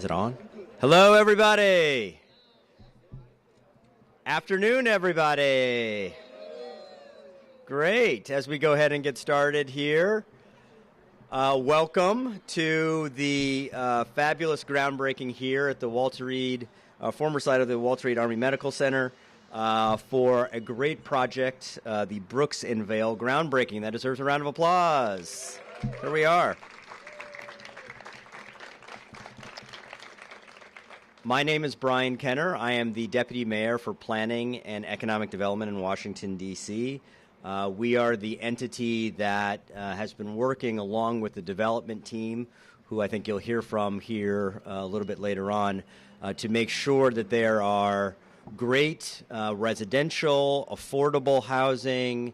Is it on? Hello, everybody. Afternoon, everybody. Great. As we go ahead and get started here, welcome to the fabulous groundbreaking here at the Walter Reed, former site of the Walter Reed Army Medical Center, for a great project, the Brooks and Vale groundbreaking. That deserves a round of applause. Here we are. My name is Brian Kenner. I am the Deputy Mayor for Planning and Economic Development in Washington, D.C. We are the entity that has been working along with the development team, who I think you'll hear from here a little bit later on, to make sure that there are great residential, affordable housing,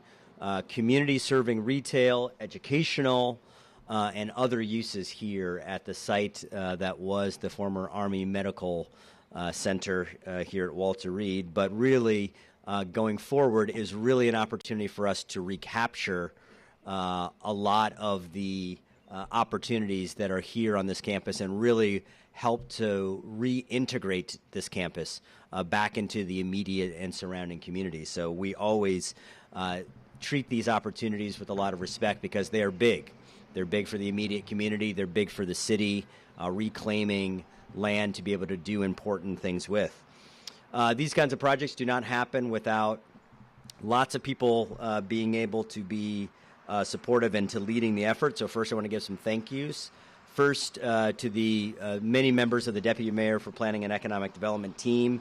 community-serving retail, educational, and other uses here at the site that was the former Army Medical Center here at Walter Reed. But really, going forward is really an opportunity for us to recapture a lot of the opportunities that are here on this campus and really help to reintegrate this campus back into the immediate and surrounding communities. So we always treat these opportunities with a lot of respect because they are big. They're big for the immediate community. They're big for the city, reclaiming land to be able to do important things with. These kinds of projects do not happen without lots of people being able to be supportive and to leading the effort. So first I want to give some thank yous. First to the many members of the Deputy Mayor for Planning and Economic Development team.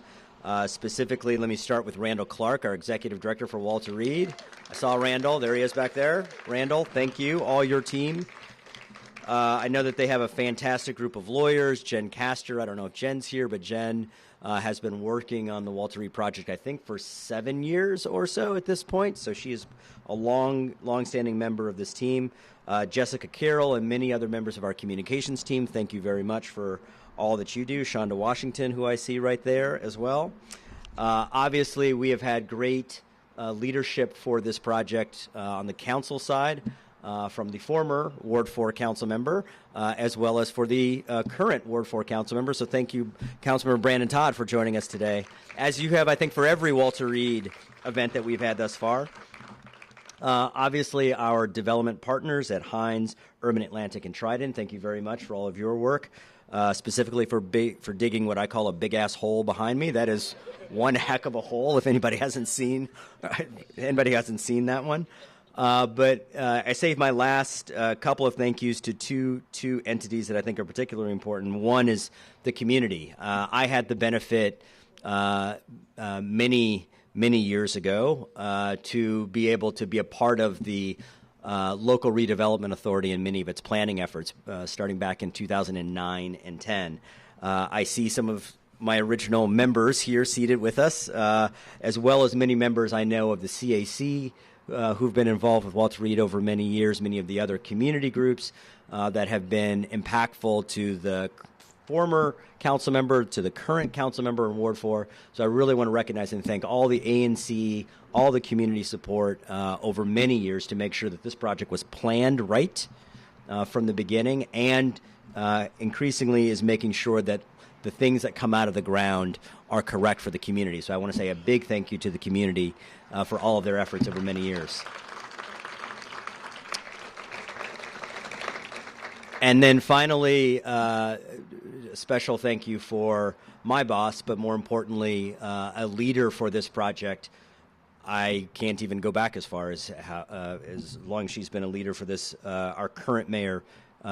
Specifically, let me start with Randall Clark, our Executive Director for Walter Reed. I saw Randall. There he is back there. Randall, thank you, all your team. I know that they have a fantastic group of lawyers. Jen Castor, I don't know if Jen's here, but Jen has been working on the Walter Reed project, I think, for 7 years or so at this point. So she is a long-standing member of this team. Jessica Carroll and many other members of our communications team, thank you very much for all that you do. Shonda Washington, who I see right there as well. Obviously, we have had great leadership for this project on the council side from the former Ward 4 council member as well as for the current Ward 4 council member. So thank you, Councilmember Brandon Todd, for joining us today, as you have, I think, for every Walter Reed event that we've had thus far. Obviously, our development partners at Hines, Urban Atlantic, and Trident, thank you very much for all of your work. Specifically for digging what I call a big-ass hole behind me. That is one heck of a hole if anybody hasn't seen that one. But I saved my last couple of thank yous to two entities that I think are particularly important. One is the community. I had the benefit many years ago to be able to be a part of the local redevelopment authority and many of its planning efforts starting back in 2009 and 10. I see some of my original members here seated with us, as well as many members I know of the CAC who've been involved with Walter Reed over many years, many of the other community groups that have been impactful to the former council member to the current council member in Ward 4. So I really want to recognize and thank all the ANC, all the community support over many years to make sure that this project was planned right from the beginning and increasingly is making sure that the things that come out of the ground are correct for the community. So I want to say a big thank you to the community for all of their efforts over many years. And then finally, a special thank you for my boss, but more importantly, a leader for this project. I can't even go back as far as long as she's been a leader for this, our current mayor,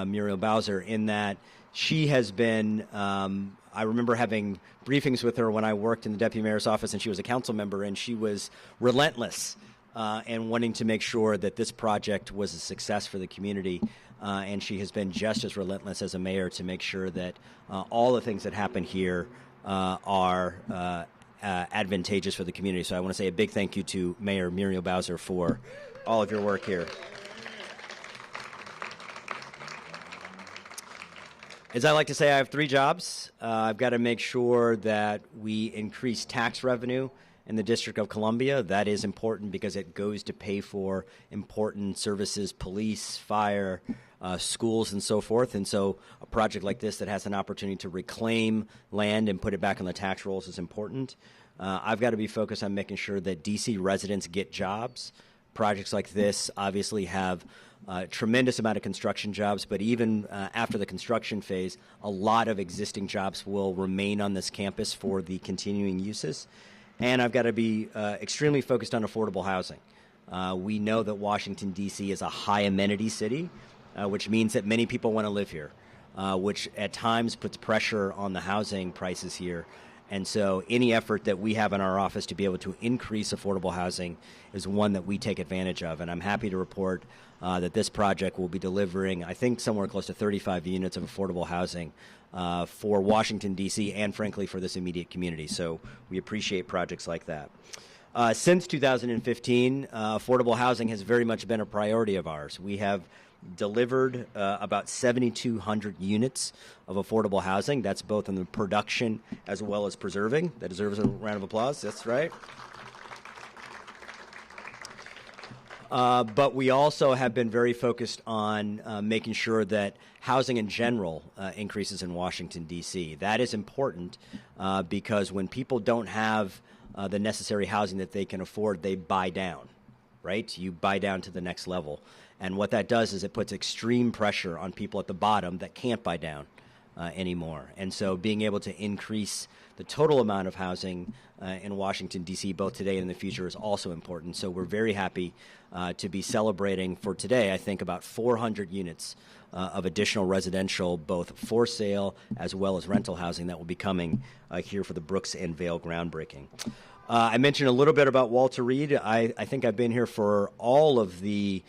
Muriel Bowser, in that she has been, I remember having briefings with her when I worked in the deputy mayor's office and she was a council member, and she was relentless and wanting to make sure that this project was a success for the community. And she has been just as relentless as a mayor to make sure that all the things that happen here are advantageous for the community. So I want to say a big thank you to Mayor Muriel Bowser for all of your work here. As I like to say, I have 3 jobs. I've got to make sure that we increase tax revenue in the District of Columbia. That is important because it goes to pay for important services, police, fire, schools, and so forth. And so a project like this that has an opportunity to reclaim land and put it back on the tax rolls is important. I've got to be focused on making sure that D.C. residents get jobs. Projects like this obviously have a tremendous amount of construction jobs, but even after the construction phase, a lot of existing jobs will remain on this campus for the continuing uses. And I've got to be extremely focused on affordable housing. We know that Washington, D.C. is a high amenity city, which means that many people want to live here, which at times puts pressure on the housing prices here. And so any effort that we have in our office to be able to increase affordable housing is one that we take advantage of. And I'm happy to report that this project will be delivering, I think, somewhere close to 35 units of affordable housing for Washington, D.C., and frankly for this immediate community. So we appreciate projects like that. Since 2015, affordable housing has very much been a priority of ours. We have delivered about 7,200 units of affordable housing. That's both in the production as well as preserving. That deserves a round of applause. That's right. But we also have been very focused on making sure that housing in general increases in Washington, D.C. That is important because when people don't have the necessary housing that they can afford, they buy down, right? You buy down to the next level. And what that does is it puts extreme pressure on people at the bottom that can't buy down anymore. And so being able to increase the total amount of housing in Washington, D.C., both today and in the future is also important. So we're very happy to be celebrating for today, I think, about 400 units of additional residential, both for sale as well as rental housing that will be coming here for the Brooks and Vale groundbreaking. I mentioned a little bit about Walter Reed. I think I've been here for all of the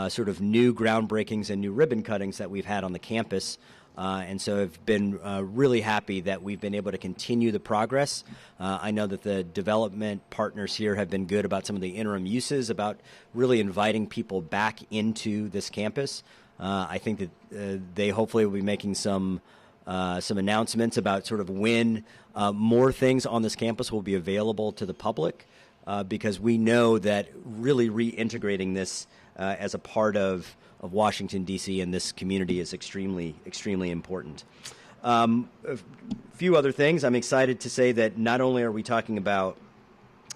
sort of new groundbreakings and new ribbon cuttings that we've had on the campus. And so I've been really happy that we've been able to continue the progress. I know that the development partners here have been good about some of the interim uses, about really inviting people back into this campus. I think that they hopefully will be making some announcements about sort of when more things on this campus will be available to the public, because we know that really reintegrating this as a part of Washington, D.C. and this community is extremely, extremely important. A few other things. I'm excited to say that not only are we talking about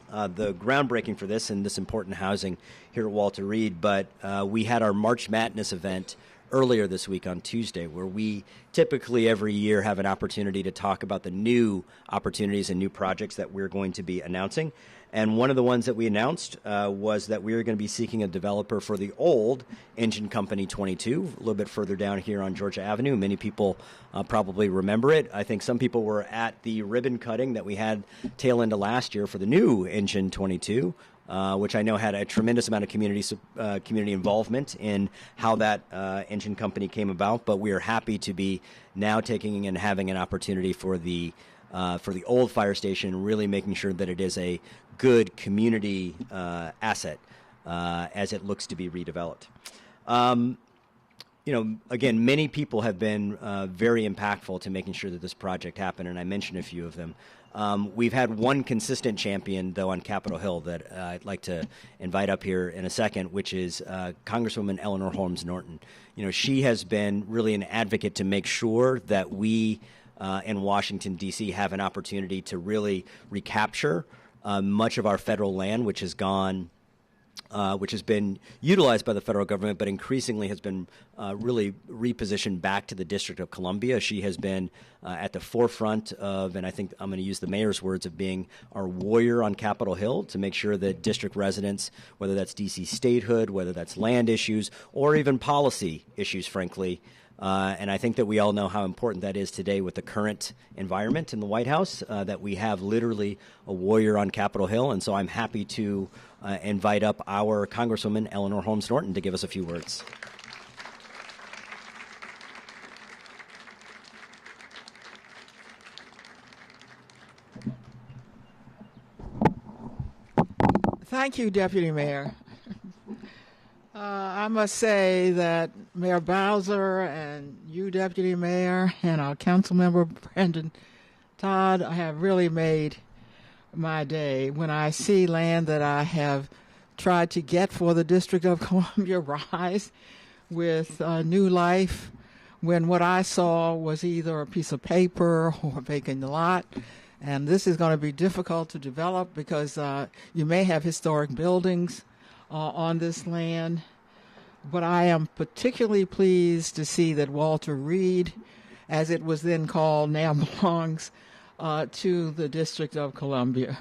the groundbreaking for this and this important housing here at Walter Reed, but we had our March Madness event earlier this week on Tuesday, where we typically every year have an opportunity to talk about the new opportunities and new projects that we're going to be announcing. And one of the ones that we announced was that we are going to be seeking a developer for the old Engine Company 22, a little bit further down here on Georgia Avenue. Many people probably remember it. I think some people were at the ribbon cutting that we had tail end of last year for the new Engine 22, which I know had a tremendous amount of community involvement in how that engine company came about. But we are happy to be now taking and having an opportunity for the old fire station, really making sure that it is a good community asset as it looks to be redeveloped. Again, many people have been very impactful to making sure that this project happened, and I mentioned a few of them. We've had one consistent champion, though, on Capitol Hill that I'd like to invite up here in a second, which is Congresswoman Eleanor Holmes Norton. She has been really an advocate to make sure that we in Washington, D.C. have an opportunity to really recapture much of our federal land, which has been utilized by the federal government, but increasingly has been really repositioned back to the District of Columbia. She has been at the forefront of, and I think I'm going to use the mayor's words, of being our warrior on Capitol Hill to make sure that district residents, whether that's D.C. statehood, whether that's land issues, or even policy issues, frankly, and I think that we all know how important that is today with the current environment in the White House, that we have literally a warrior on Capitol Hill. And so I'm happy to invite up our Congresswoman Eleanor Holmes Norton to give us a few words. Thank you, Deputy Mayor. I must say that Mayor Bowser and you, Deputy Mayor, and our council member, Brandon Todd, have really made my day when I see land that I have tried to get for the District of Columbia rise with new life, when what I saw was either a piece of paper or a vacant lot. And this is going to be difficult to develop because you may have historic buildings on this land. But I am particularly pleased to see that Walter Reed, as it was then called, now belongs to the District of Columbia.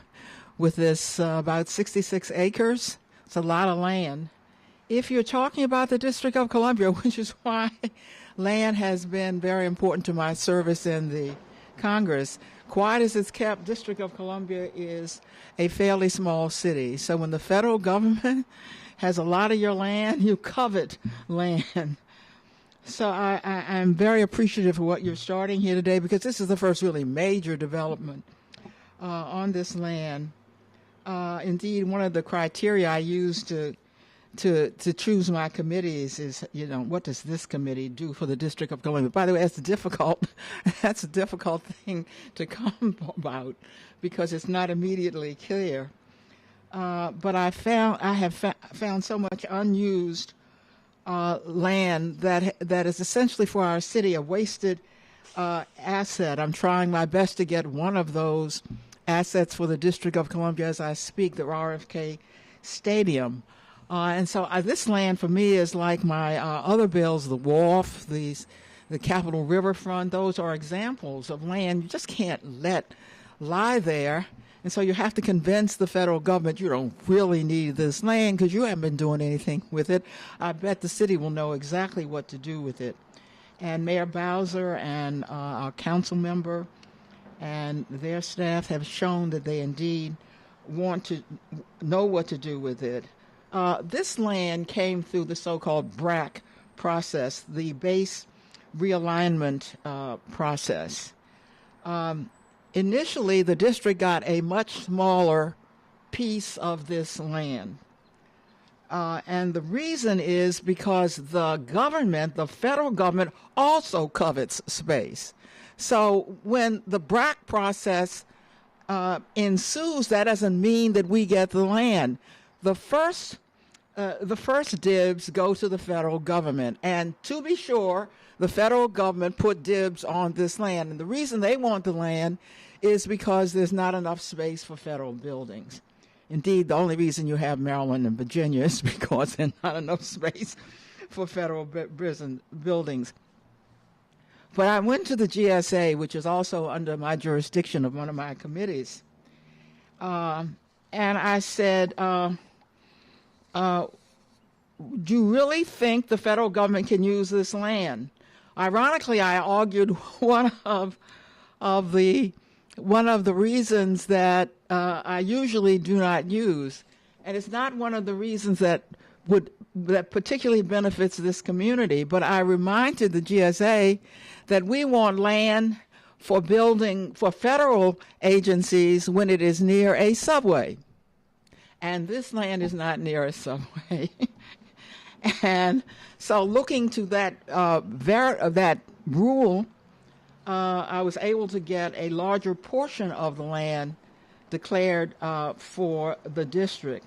With this about 66 acres, it's a lot of land. If you're talking about the District of Columbia, which is why land has been very important to my service in the Congress, quiet as it's kept, District of Columbia is a fairly small city. So when the federal government has a lot of your land, you covet land. So I'm very appreciative of what you're starting here today, because this is the first really major development on this land. Indeed, one of the criteria I use to choose my committees is, what does this committee do for the District of Columbia? By the way, that's difficult. That's a difficult thing to come about because it's not immediately clear. But I have found so much unused land that is essentially for our city a wasted asset. I'm trying my best to get one of those assets for the District of Columbia as I speak, the RFK Stadium. And so this land for me is like my other bills, the wharf, the Capitol Riverfront. Those are examples of land you just can't let lie there. And so you have to convince the federal government you don't really need this land because you haven't been doing anything with it. I bet the city will know exactly what to do with it. And Mayor Bowser and our council member and their staff have shown that they indeed want to know what to do with it. This land came through the so-called BRAC process, the base realignment process. Initially, the district got a much smaller piece of this land. And the reason is because the government, the federal government, also covets space. So when the BRAC process ensues, that doesn't mean that we get the land. The first dibs go to the federal government. And to be sure, the federal government put dibs on this land. And the reason they want the land is because there's not enough space for federal buildings. Indeed, the only reason you have Maryland and Virginia is because there's not enough space for federal buildings. But I went to the GSA, which is also under my jurisdiction of one of my committees, and I said, do you really think the federal government can use this land? Ironically, I argued one of the reasons that I usually do not use, and it's not one of the reasons that particularly benefits this community. But I reminded the GSA that we want land for building for federal agencies when it is near a subway, and this land is not near a subway. And so, looking to that that rule, I was able to get a larger portion of the land declared for the district.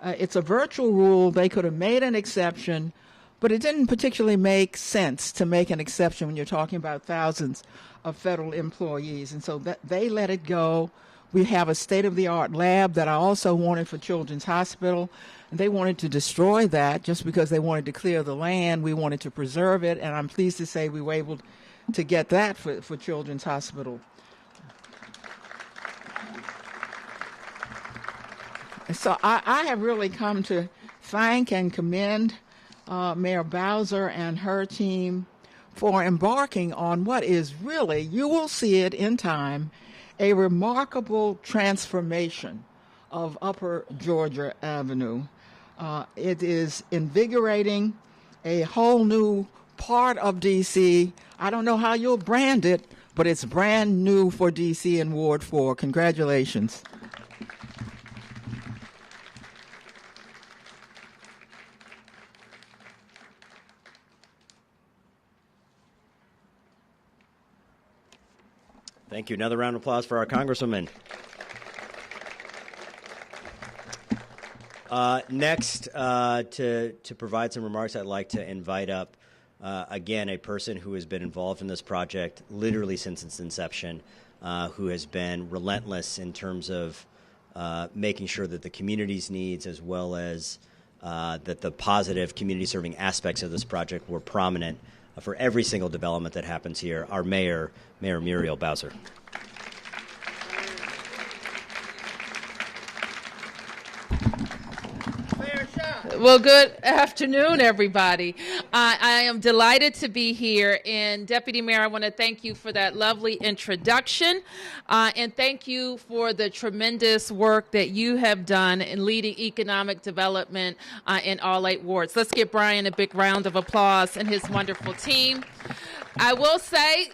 It's a virtual rule. They could have made an exception, but it didn't particularly make sense to make an exception when you're talking about thousands of federal employees. And so they let it go. We have a state-of-the-art lab that I also wanted for Children's Hospital. And they wanted to destroy that just because they wanted to clear the land. We wanted to preserve it, and I'm pleased to say we were able to get that for Children's Hospital. So I have really come to thank and commend Mayor Bowser and her team for embarking on what is really, you will see it in time, a remarkable transformation of Upper Georgia Avenue. It is invigorating a whole new part of D.C. I don't know how you'll brand it, but it's brand new for D.C. and Ward 4. Congratulations. Thank you. Another round of applause for our Congresswoman. Next, to provide some remarks, I'd like to invite up, again, a person who has been involved in this project literally since its inception, who has been relentless in terms of making sure that the community's needs as well as that the positive community-serving aspects of this project were prominent for every single development that happens here, our Mayor Muriel Bowser. Well, good afternoon, everybody. I am delighted to be here. And Deputy Mayor, I want to thank you for that lovely introduction. And thank you for the tremendous work that you have done in leading economic development in all 8 wards. Let's give Brian a big round of applause and his wonderful team. I will say,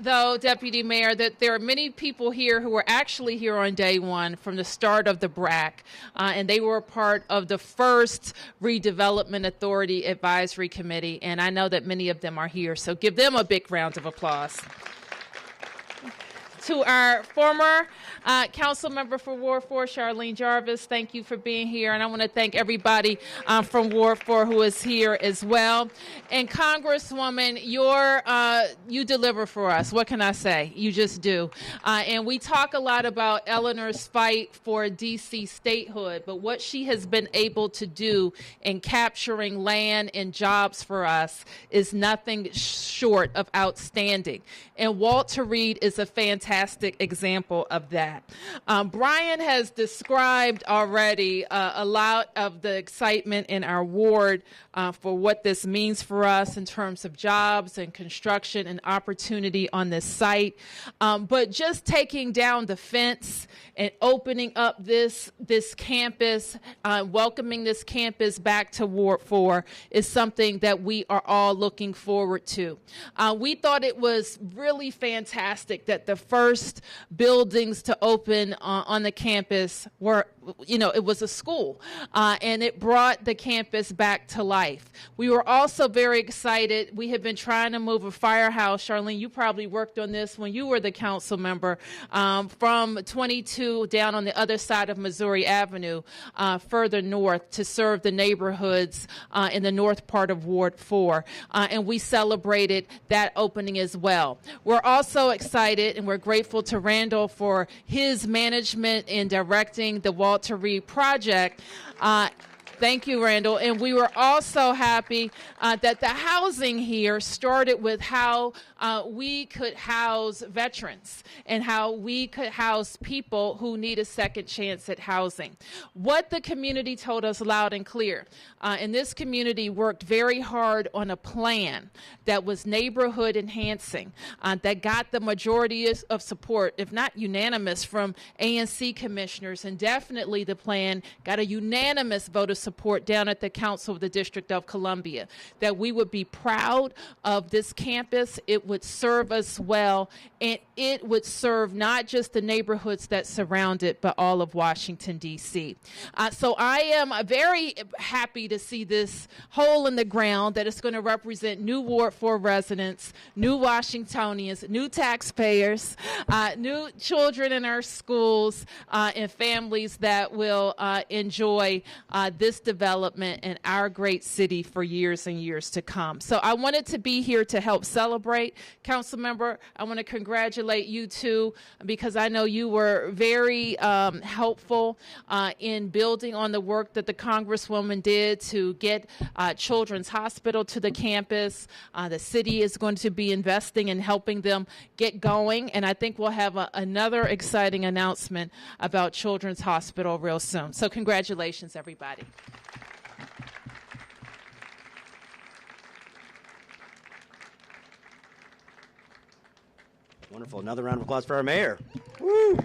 though, Deputy Mayor, that there are many people here who were actually here on day one from the start of the BRAC, and they were a part of the first Redevelopment Authority Advisory Committee, and I know that many of them are here, so give them a big round of applause. To our former council member for Ward 4, Charlene Jarvis, thank you for being here. And I want to thank everybody from Ward 4 who is here as well. And Congresswoman, you deliver for us. What can I say? You just do. And we talk a lot about Eleanor's fight for D.C. statehood, but what she has been able to do in capturing land and jobs for us is nothing short of outstanding. And Walter Reed is a fantastic example of that. Brian has described already a lot of the excitement in our ward for what this means for us in terms of jobs and construction and opportunity on this site. But just taking down the fence and opening up this campus, welcoming this campus back to Ward 4 is something that we are all looking forward to. We thought it was really fantastic that the first buildings to open on the campus were, it was a school, and it brought the campus back to life. We were also very excited. We had been trying to move a firehouse. Charlene, you probably worked on this when you were the council member, from 22 down on the other side of Missouri Avenue, further north to serve the neighborhoods in the north part of Ward 4, and we celebrated that opening as well. We're also excited and we're grateful to Randall for his management in directing the Walter Reed project. Thank you, Randall. And we were also happy that the housing here started with how we could house veterans and how we could house people who need a second chance at housing. What the community told us loud and clear, and this community worked very hard on a plan that was neighborhood enhancing, that got the majority of support, if not unanimous, from ANC commissioners, and definitely the plan got a unanimous vote of support down at the Council of the District of Columbia, that we would be proud of this campus, it would serve us well, and it would serve not just the neighborhoods that surround it, but all of Washington, D.C. So I am very happy to see this hole in the ground that is going to represent new Ward 4 residents, new Washingtonians, new taxpayers, new children in our schools, and families that will enjoy this development in our great city for years and years to come. So I wanted to be here to help celebrate. Council member, I want to congratulate you too, because I know you were very helpful in building on the work that the Congresswoman did to get Children's Hospital to the campus. The city is going to be investing in helping them get going, and I think we'll have another exciting announcement about Children's Hospital real soon. So congratulations, everybody. Wonderful. Another round of applause for our mayor. Woo!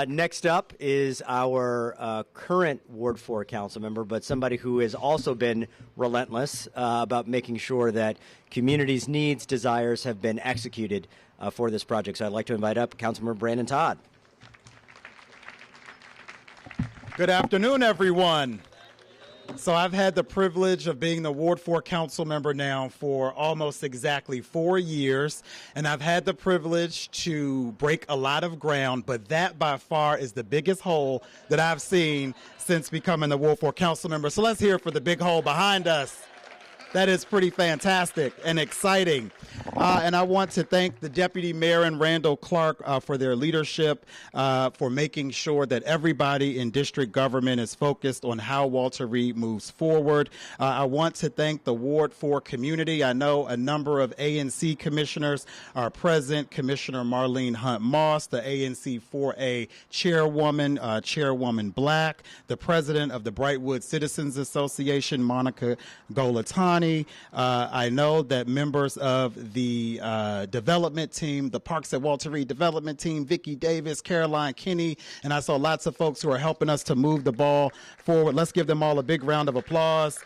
Next up is our current Ward 4 council member, but somebody who has also been relentless about making sure that communities' needs, desires have been executed for this project. So I'd like to invite up Councilmember Brandon Todd. Good afternoon, everyone. So I've had the privilege of being the Ward 4 council member now for almost exactly 4 years, and I've had the privilege to break a lot of ground, but that by far is the biggest hole that I've seen since becoming the Ward 4 council member. So let's hear it for the big hole behind us. That is pretty fantastic and exciting. And I want to thank the Deputy Mayor and Randall Clark for their leadership, for making sure that everybody in district government is focused on how Walter Reed moves forward. I want to thank the Ward 4 community. I know a number of ANC commissioners are present. Commissioner Marlene Hunt Moss, the ANC 4A chairwoman, Chairwoman Black, the president of the Brightwood Citizens Association, Monica Golatani. I know that members of the development team, the Parks at Walter Reed development team, Vicki Davis, Caroline Kinney, and I saw lots of folks who are helping us to move the ball forward. Let's give them all a big round of applause.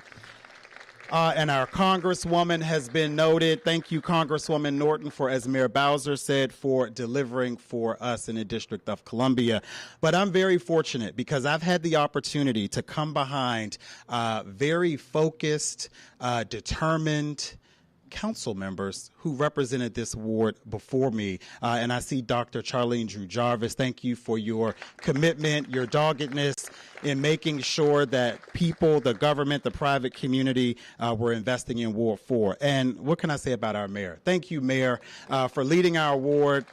And our Congresswoman has been noted. Thank you, Congresswoman Norton, for, as Mayor Bowser said, for delivering for us in the District of Columbia. But I'm very fortunate because I've had the opportunity to come behind very focused, determined council members who represented this ward before me. And I see Dr. Charlene Drew Jarvis. Thank you for your commitment, your doggedness in making sure that people, the government, the private community were investing in Ward 4. And what can I say about our mayor? Thank you, Mayor, for leading our ward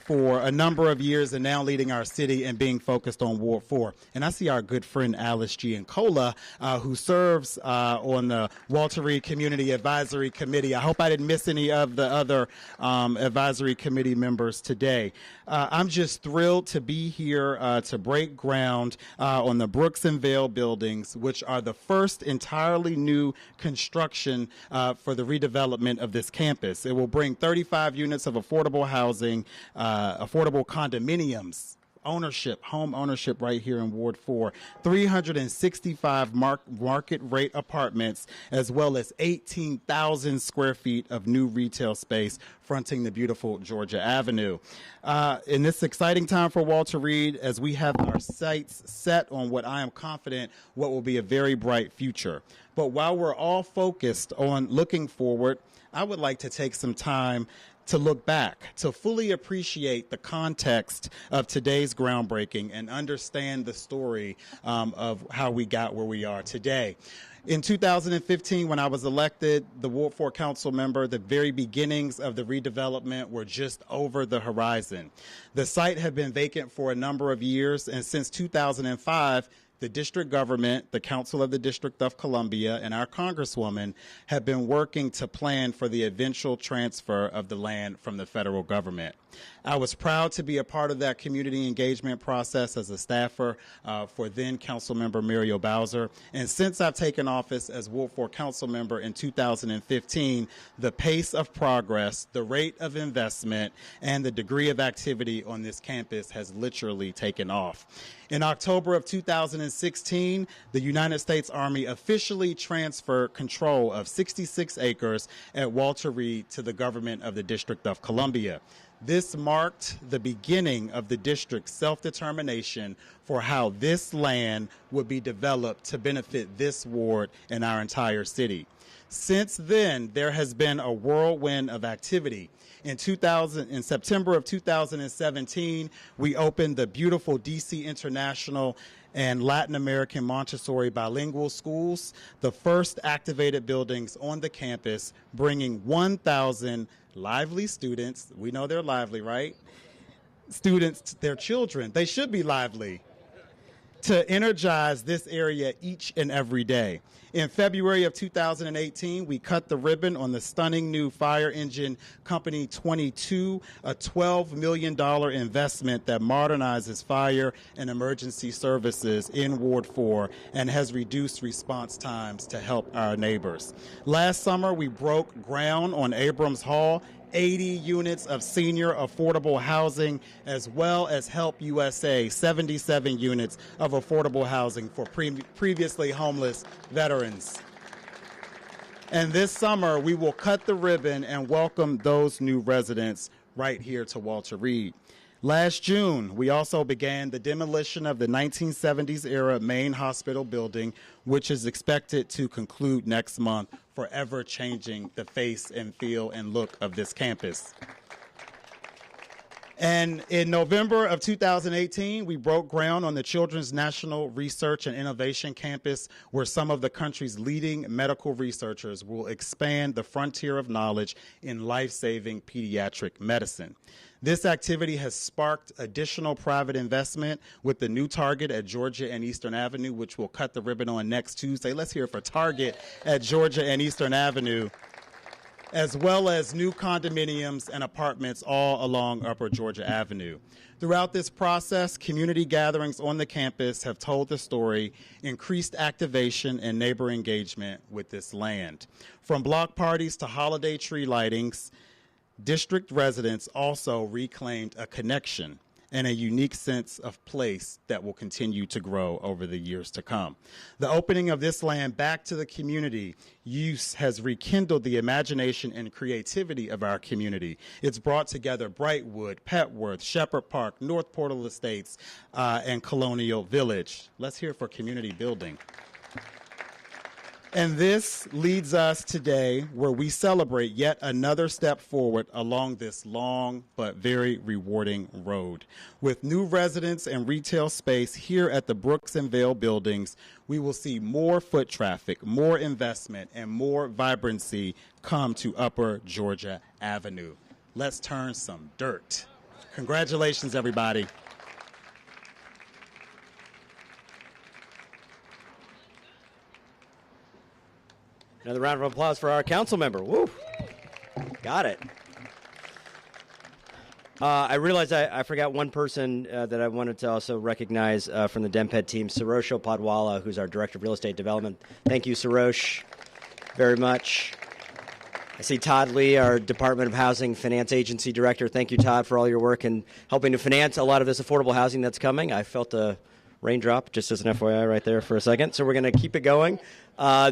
for a number of years and now leading our city and being focused on Ward 4. And I see our good friend Alice Giancola, who serves on the Walter Reed Community Advisory Committee. I hope I didn't miss any of the other advisory committee members today. I'm just thrilled to be here to break ground on the Brooks and Vale Buildings, which are the first entirely new construction for the redevelopment of this campus. It will bring 35 units of affordable housing, affordable condominiums, home ownership right here in Ward 4, 365 market rate apartments, as well as 18,000 square feet of new retail space fronting the beautiful Georgia Avenue. In this exciting time for Walter Reed, as we have our sights set on what I am confident what will be a very bright future. But while we're all focused on looking forward, I would like to take some time to look back, to fully appreciate the context of today's groundbreaking and understand the story of how we got where we are today. In 2015, when I was elected the Ward 4 council member, the very beginnings of the redevelopment were just over the horizon. The site had been vacant for a number of years, and since 2005, the district government, the Council of the District of Columbia, and our Congresswoman have been working to plan for the eventual transfer of the land from the federal government. I was proud to be a part of that community engagement process as a staffer for then Councilmember Muriel Bowser. And since I've taken office as Ward 4 council member in 2015, the pace of progress, the rate of investment, and the degree of activity on this campus has literally taken off. In October of 2016, the United States Army officially transferred control of 66 acres at Walter Reed to the government of the District of Columbia. This marked the beginning of the district's self-determination for how this land would be developed to benefit this ward and our entire city. Since then, there has been a whirlwind of activity. In September of 2017, we opened the beautiful DC International and Latin American Montessori bilingual schools, the first activated buildings on the campus, bringing 1,000 lively students. We know they're lively, right? Students, their children, they should be lively, to energize this area each and every day. In February of 2018, we cut the ribbon on the stunning new Fire Engine Company 22, a $12 million investment that modernizes fire and emergency services in Ward 4 and has reduced response times to help our neighbors. Last summer, we broke ground on Abrams Hall, 80 units of senior affordable housing, as well as Help USA, 77 units of affordable housing for previously homeless veterans. And this summer, we will cut the ribbon and welcome those new residents right here to Walter Reed. Last June, we also began the demolition of the 1970s-era main hospital building, which is expected to conclude next month, forever changing the face and feel and look of this campus. And in November of 2018, we broke ground on the Children's National Research and Innovation Campus, where some of the country's leading medical researchers will expand the frontier of knowledge in life-saving pediatric medicine. This activity has sparked additional private investment with the new Target at Georgia and Eastern Avenue, which we'll cut the ribbon on next Tuesday. Let's hear it for Target at Georgia and Eastern Avenue, as well as new condominiums and apartments all along Upper Georgia Avenue. Throughout this process, community gatherings on the campus have told the story, increased activation and neighbor engagement with this land. From block parties to holiday tree lightings, district residents also reclaimed a connection and a unique sense of place that will continue to grow over the years to come. The opening of this land back to the community use has rekindled the imagination and creativity of our community. It's brought together Brightwood, Petworth, Shepherd Park, North Portal Estates, and Colonial Village. Let's hear for community building. And this leads us today where we celebrate yet another step forward along this long but very rewarding road. With new residents and retail space here at the Brooks and Vale Buildings, we will see more foot traffic, more investment, and more vibrancy come to Upper Georgia Avenue. Let's turn some dirt. Congratulations, everybody. Another round of applause for our council member. Woo! Got it. I realized I forgot one person that I wanted to also recognize from the DemPed team, Sarosho Padwala, who's our Director of Real Estate Development. Thank you, Sarosh, very much. I see Todd Lee, our Department of Housing Finance Agency Director. Thank you, Todd, for all your work in helping to finance a lot of this affordable housing that's coming. I felt a raindrop, just as an FYI right there for a second. So we're going to keep it going.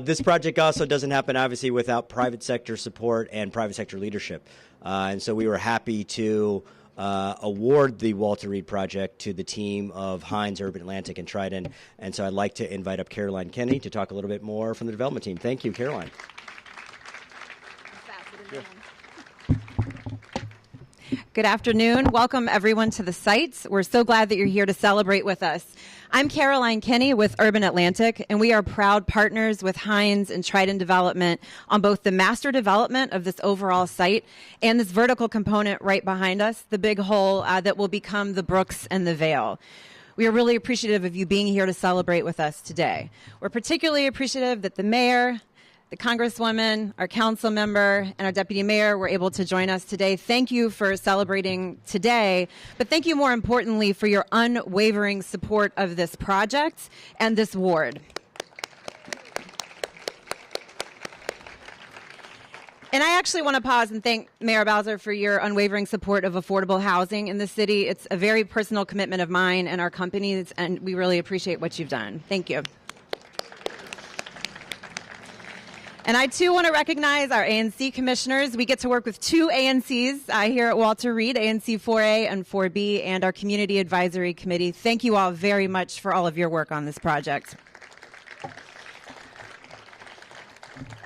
This project also doesn't happen, obviously, without private sector support and private sector leadership. And so we were happy to award the Walter Reed project to the team of Hines, Urban Atlantic, and Trident. And so I'd like to invite up Caroline Kenny to talk a little bit more from the development team. Thank you, Caroline. Good afternoon. Welcome, everyone, to the site. We're so glad that you're here to celebrate with us. I'm Caroline Kenny with Urban Atlantic, and we are proud partners with Hines and Trident Development on both the master development of this overall site and this vertical component right behind us, the big hole that will become the Brooks and the Vale. We are really appreciative of you being here to celebrate with us today. We're particularly appreciative that the mayor, the Congresswoman, our council member, and our deputy mayor were able to join us today. Thank you for celebrating today, but thank you more importantly for your unwavering support of this project and this ward. And I actually want to pause and thank Mayor Bowser for your unwavering support of affordable housing in the city. It's a very personal commitment of mine and our companies, and we really appreciate what you've done. Thank you. And I, too, want to recognize our ANC commissioners. We get to work with two ANCs here at Walter Reed, ANC 4A and 4B, and our Community Advisory Committee. Thank you all very much for all of your work on this project.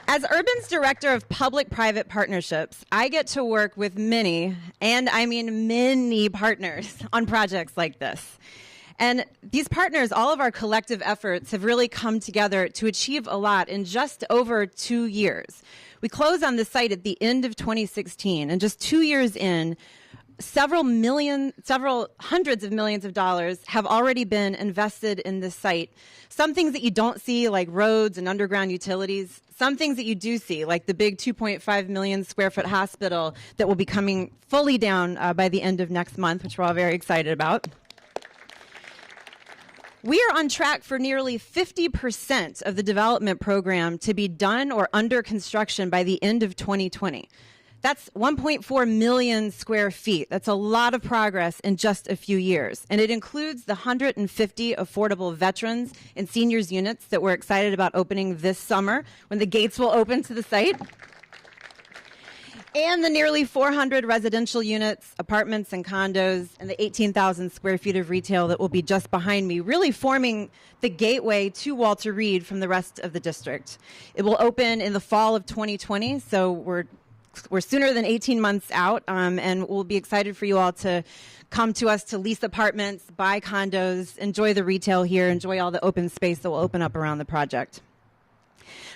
As Urban's Director of Public-Private Partnerships, I get to work with many, and I mean many partners on projects like this. And these partners, all of our collective efforts have really come together to achieve a lot in just over 2 years. We closed on this site at the end of 2016, and just 2 years in, several hundreds of millions of dollars have already been invested in this site. Some things that you don't see, like roads and underground utilities. Some things that you do see, like the big 2.5 million square foot hospital that will be coming fully down by the end of next month, which we're all very excited about. We are on track for nearly 50% of the development program to be done or under construction by the end of 2020. That's 1.4 million square feet. That's a lot of progress in just a few years. And it includes the 150 affordable veterans and seniors units that we're excited about opening this summer when the gates will open to the site. and the nearly 400 residential units, apartments, and condos, and the 18,000 square feet of retail that will be just behind me, really forming the gateway to Walter Reed from the rest of the district. It will open in the fall of 2020, so we're sooner than 18 months out, and we'll be excited for you all to come to us to lease apartments, buy condos, enjoy the retail here, enjoy all the open space that will open up around the project.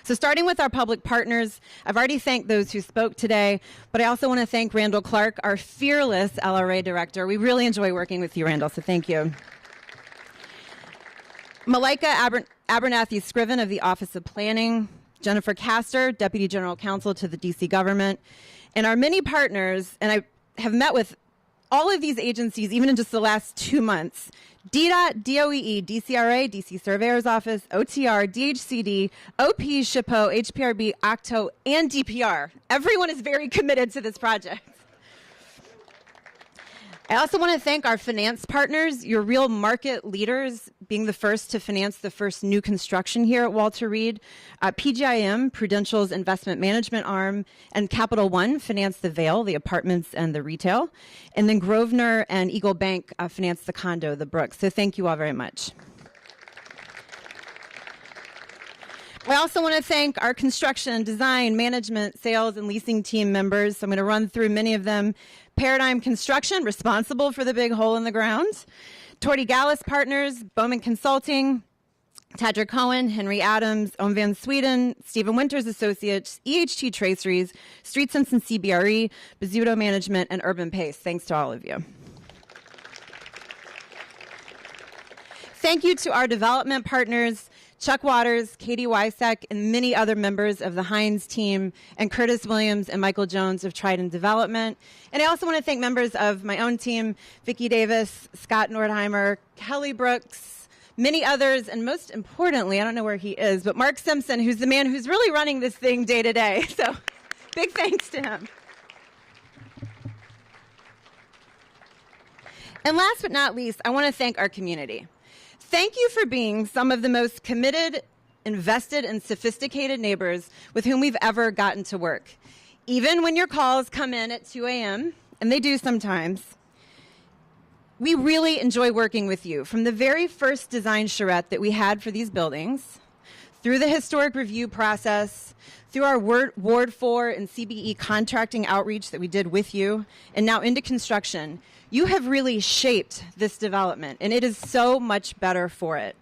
So starting with our public partners, I've already thanked those who spoke today, but I also want to thank Randall Clark, our fearless LRA director. We really enjoy working with you, Randall, so thank you. Malika Abernathy Scriven of the Office of Planning, Jennifer Castor, Deputy General Counsel to the DC government, and our many partners, and I have met with all of these agencies even in just the last 2 months. DDOT, DOEE, DCRA, DC Surveyor's Office, OTR, DHCD, OP, SHPO, HPRB, OCTO, and DPR. Everyone is very committed to this project. I also want to thank our finance partners, your real market leaders, being the first to finance the first new construction here at Walter Reed. PGIM, Prudential's investment management arm, and Capital One financed the Vale, the apartments and the retail. And then Grosvenor and Eagle Bank financed the condo, the Brooks. So thank you all very much. I also want to thank our construction, design, management, sales, and leasing team members. I'm going to run through many of them. Paradigm Construction, responsible for the big hole in the ground. Torty Gallus Partners, Bowman Consulting, Tadrick Cohen, Henry Adams, Ohm Van Sweden, Stephen Winters Associates, EHT Traceries, StreetSense and CBRE, Bizzuto Management, and Urban Pace. Thanks to all of you. Thank you to our development partners, Chuck Waters, Katie Wysek, and many other members of the Hines team, and Curtis Williams and Michael Jones of Trident Development. And I also want to thank members of my own team, Vicki Davis, Scott Nordheimer, Kelly Brooks, many others, and most importantly, I don't know where he is, but Mark Simpson, who's the man who's really running this thing day to day. So big thanks to him. And last but not least, I want to thank our community. Thank you for being some of the most committed, invested, and sophisticated neighbors with whom we've ever gotten to work. Even when your calls come in at 2 a.m., and they do sometimes, we really enjoy working with you. From the very first design charrette that we had for these buildings, through the historic review process, through our Ward 4 and CBE contracting outreach that we did with you, and now into construction, you have really shaped this development, and it is so much better for it.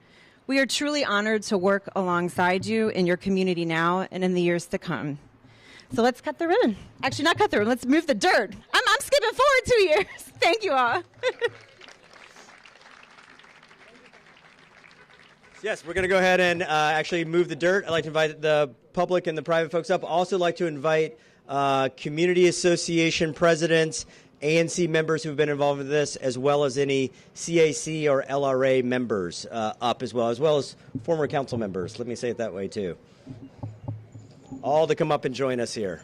We are truly honored to work alongside you in your community now and in the years to come. So let's cut the ribbon. Actually, not cut the ribbon, let's move the dirt. I'm skipping forward 2 years. Thank you all. Yes, we're going to go ahead and actually move the dirt. I'd like to invite the public and the private folks up. Also like to invite community association presidents, ANC members who've been involved with this, as well as any CAC or LRA members up as well as former council members. Let me say it that way, too. All to come up and join us here.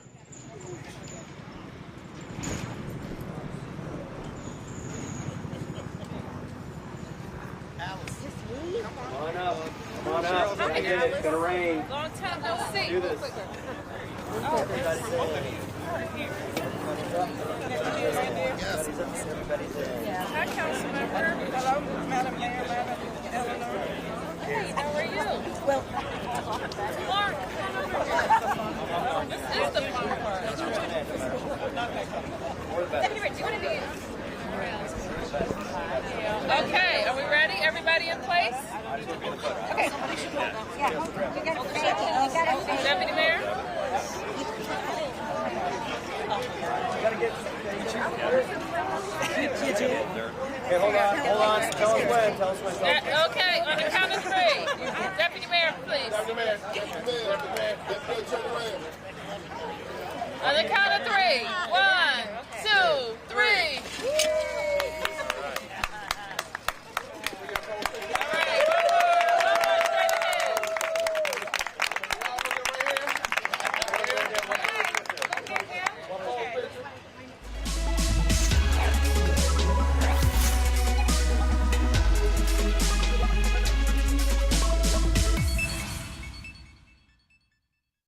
Come on up. Hi, It's going to rain. Long time no see. Do this. Hi, Council Member. Hello, Madam Mayor, Madam Eleanor. Hey, how are you? Well, Mark, this is the fun part. Deputy Mayor, do you want to be? Okay, are we ready? Everybody in place? Okay. Yeah. You got it. Deputy Mayor? Okay, hold on. Tell us when. Okay, on the count of three. Deputy Mayor, please. On the count of three. 1,